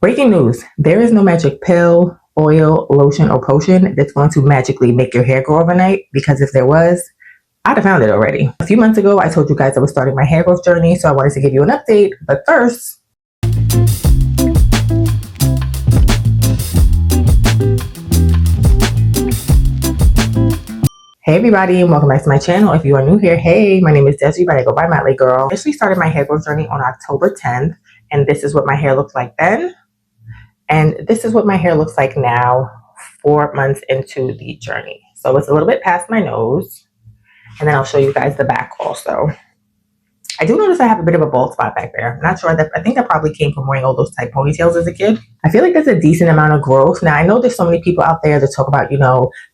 Breaking news, there is no magic pill, oil, lotion, or potion that's going to magically make your hair grow overnight, because if there was, I'd have found it already. A few months ago, I told you guys I was starting my hair growth journey, so I wanted to give you an update. But first, hey everybody, and welcome back to my channel. If you are new here, hey, my name is Desiree, but I go by Matley Girl. I officially started my hair growth journey on October 10th, and this is what my hair looked like then. And this is what my hair looks like now, 4 months into the journey. So it's a little bit past my nose. And then I'll show you guys the back also. I do notice I have a bit of a bald spot back there. I'm not sure. I think that probably came from wearing all those tight ponytails as a kid. I feel like there's a decent amount of growth. Now, I know there's so many people out there that talk about,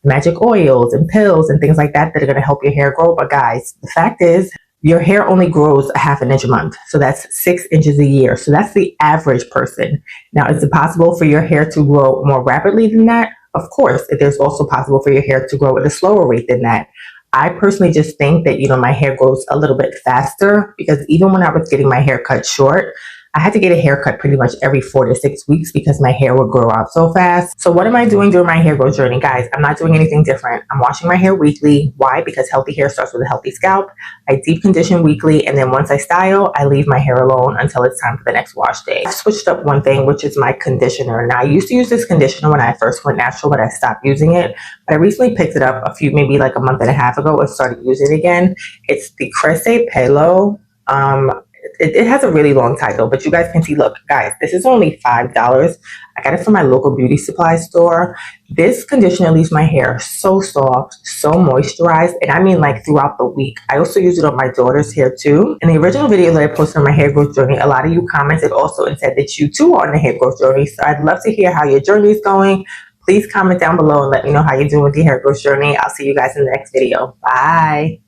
magic oils and pills and things like that that are going to help your hair grow. But guys, the fact is, your hair only grows a half an inch a month. So that's 6 inches a year. So that's the average person. Now, is it possible for your hair to grow more rapidly than that? Of course. There's also possible for your hair to grow at a slower rate than that. I personally just think that, my hair grows a little bit faster, because even when I was getting my hair cut short, I had to get a haircut pretty much every 4 to 6 weeks because my hair would grow out so fast. So what am I doing during my hair growth journey? Guys, I'm not doing anything different. I'm washing my hair weekly. Why? Because healthy hair starts with a healthy scalp. I deep condition weekly, and then once I style, I leave my hair alone until it's time for the next wash day. I switched up one thing, which is my conditioner. Now, I used to use this conditioner when I first went natural, but I stopped using it. But I recently picked it up maybe like a month and a half ago, and started using it again. It's the Cresse Pelo. It has a really long title, but you guys can see, look, guys, this is only $5. I got it from my local beauty supply store. This conditioner leaves my hair so soft, so moisturized, and I mean like throughout the week. I also use it on my daughter's hair too. In the original video that I posted on my hair growth journey, a lot of you commented also and said that you too are on the hair growth journey. So I'd love to hear how your journey is going. Please comment down below and let me know how you're doing with your hair growth journey. I'll see you guys in the next video. Bye.